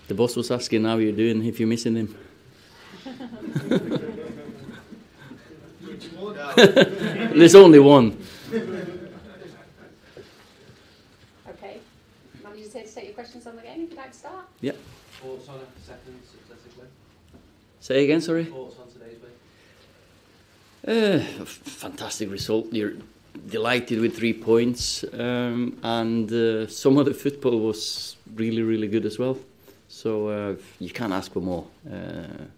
The boss was asking how you're doing, if you're missing him. There's only one. Okay. Manager, you say to take your questions on the game, if you'd like to start. Yeah. Thoughts on a second successive win? Say again, sorry? Thoughts on today's win? Fantastic result. You're delighted with 3 points, and some of the football was really, really good as well. So you can't ask for more.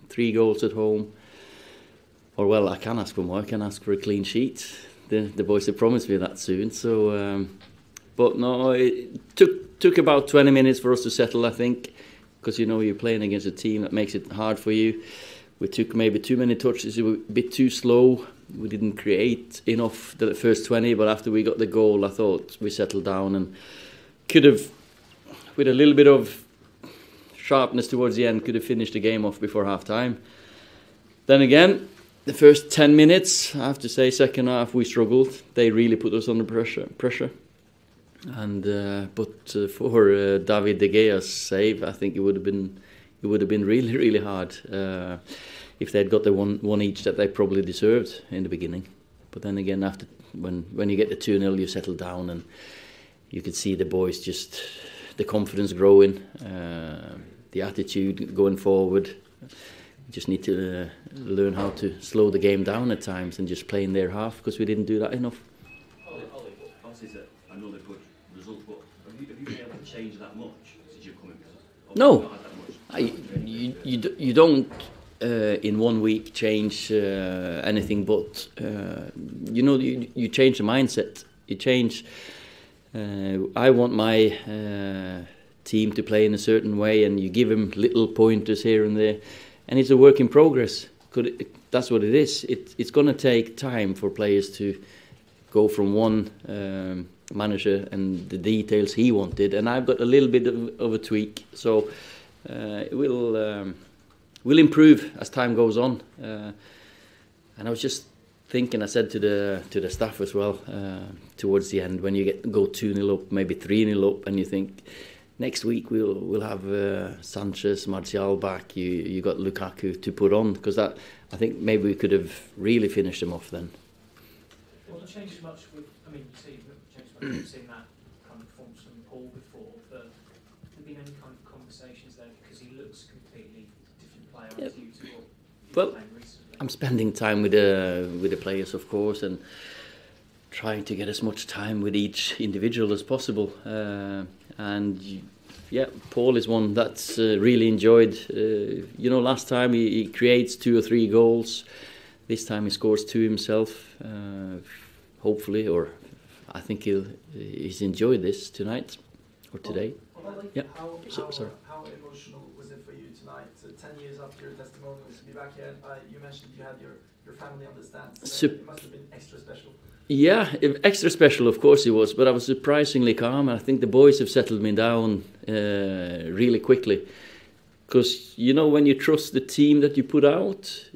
3 goals at home. Or well, I can ask for more. I can ask for a clean sheet. The boys have promised me that soon. So, but no, it took about 20 minutes for us to settle, I think, because you're playing against a team that makes it hard for you. We took maybe too many touches. We were a bit too slow. We didn't create enough the first 20, but after we got the goal, I thought we settled down and could have, with a little bit of sharpness towards the end, could have finished the game off before half-time. Then again, the first 10 minutes, I have to say, second half, we struggled. They really put us under pressure. And but for David De Gea's save, I think it would have been really, really hard if they'd got the one each that they probably deserved in the beginning. But then again, after when you get the 2-0, you settle down and you could see the boys just the confidence growing, the attitude going forward. We just need to learn how to slow the game down at times and just play in their half, because we didn't do that enough. Ole, obviously it's another good result, but have you been able to change that much since you've come in? No, you don't in 1 week change anything, but you change the mindset. You change. I want my team to play in a certain way, and you give them little pointers here and there. And it's a work in progress. That's what it is. It's going to take time for players to go from one manager and the details he wanted, and I've got a little bit of a tweak. So we'll improve as time goes on. And I was just thinking, I said to the staff as well towards the end, when you go 2-0 up, maybe 3-0 up, and you think, next week we'll have Sanchez, Martial back. You got Lukaku to put on, because that, I think maybe we could have really finished them off then. It wasn't changed much with. I mean, you see, it changed much. You've seen that kind of performance from Paul before, but have there been any kind of conversations there, because he looks a completely different player to you to what you've been playing recently? I'm spending time with the players, of course, and trying to get as much time with each individual as possible. Paul is one that's really enjoyed. Last time he creates 2 or 3 goals. This time he scores 2 himself. Hopefully, or I think he's enjoyed this tonight or today. How emotional was it for you tonight? 10 years after your testimonials to be back here. You mentioned you had your family on the stands. It must have been extra special. Yeah, extra special, of course it was, but I was surprisingly calm. I think the boys have settled me down really quickly, because when you trust the team that you put out,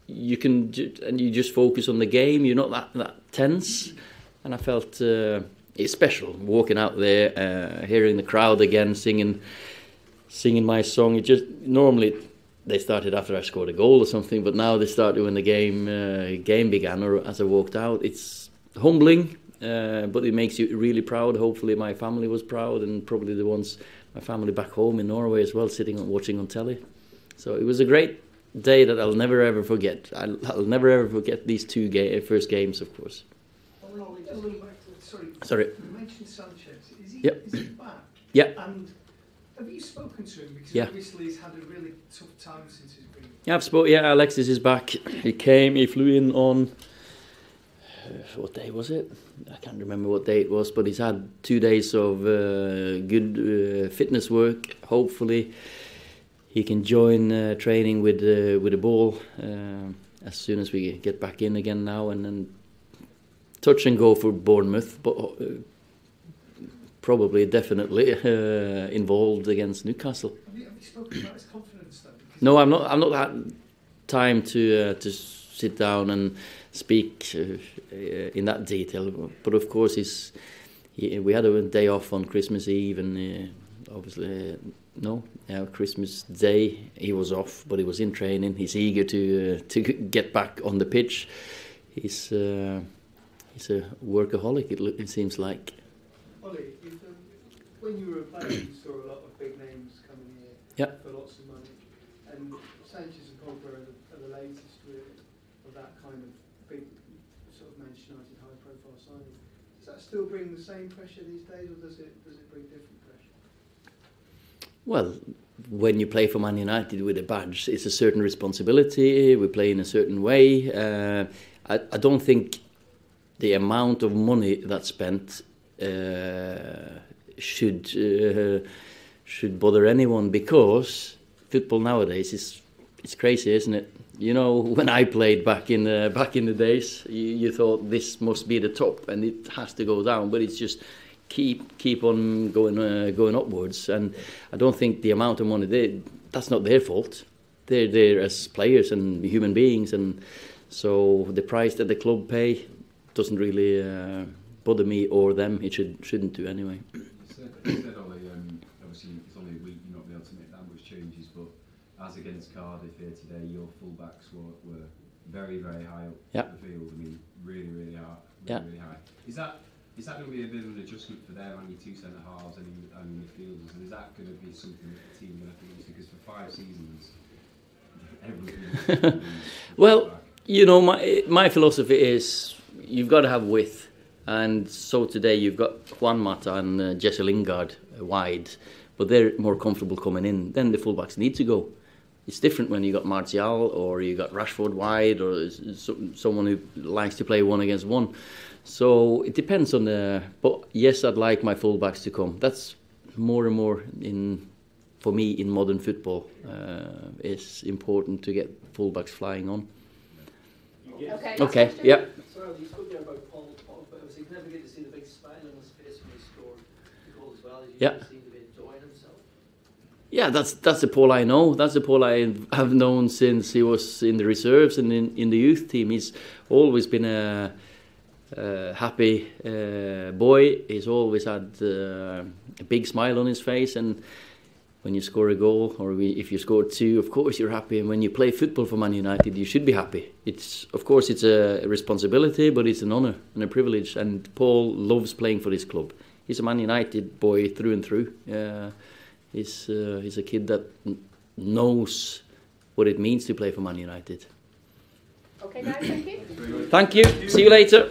you can and you just focus on the game. You're not that tense, and I felt it's special walking out there, hearing the crowd again singing my song. It just normally they started after I scored a goal or something, but now they started when the game began or as I walked out. It's humbling, but it makes you really proud. Hopefully my family was proud, and probably my family back home in Norway as well, watching on telly. So it was a great day that I'll never ever forget. I'll never ever forget these 2 first games, of course. Sorry. You mentioned Sanchez. Is he back? Yeah. And have you spoken to him? Because obviously he's had a really tough time since he's been. Yeah, Alexis is back. He flew in on. What day was it? I can't remember what day it was, but he's had 2 days of good fitness work. Hopefully, he can join training with the ball as soon as we get back in again now, and then touch and go for Bournemouth, but definitely involved against Newcastle. Have you spoken about his confidence though? No, I'm not had time to sit down and speak in that detail, but of course we had a day off on Christmas Eve, and obviously Christmas Day he was off, but he was in training. He's eager to get back on the pitch. He's a workaholic. It seems like. Ole, when you were a player, you saw a lot of big names coming here for lots of money, and Sanchez and Pogba are the latest really of that kind of big sort of Manchester United high-profile signing. Does that still bring the same pressure these days, or does it bring different pressure? Well, when you play for Man United with a badge, it's a certain responsibility. We play in a certain way. I don't think the amount of money that's spent should bother anyone, because football nowadays it's crazy, isn't it? You know, when I played back in the days, you thought this must be the top and it has to go down, but it's just keep on going upwards. And I don't think the amount of money that's not their fault. They're there as players and human beings, and so the price that the club pay doesn't really bother me or them. It shouldn't do anyway. You said, Ole, obviously it's only a week, you're not able to make that much changes, but as against Cardiff here today, your fullbacks were very, very high up the field. I mean, really high. Really high. Is that going to be a bit of an adjustment for them, and your two centre halves and midfielders? And is that going to be something that the team are going to have to use? Because for 5 seasons, everyone's well, you know, my philosophy is you've got to have width. And so today you've got Juan Mata and Jesse Lingard wide, but they're more comfortable coming in. Then the fullbacks need to go. It's different when you got Martial or you got Rashford wide, or someone who likes to play 1 against 1. So it depends on the. But yes, I'd like my fullbacks to come. That's more and more for me in modern football. It's important to get fullbacks flying on. Okay. Yeah. Sorry, you spoke there about Paul, but it was significant to see the big smile on his face when he scored the goal as well. He seemed to be enjoying himself. Yeah, that's the Paul I know. That's the Paul I have known since he was in the reserves and in the youth team. He's always been a happy boy. He's always had a big smile on his face, and when you score a goal, or if you score 2, of course you're happy. And when you play football for Man United, you should be happy. Of course it's a responsibility, but it's an honour and a privilege. And Paul loves playing for this club. He's a Man United boy through and through. He's a kid that knows what it means to play for Man United. Okay, guys, thank you. Thank you. See you later.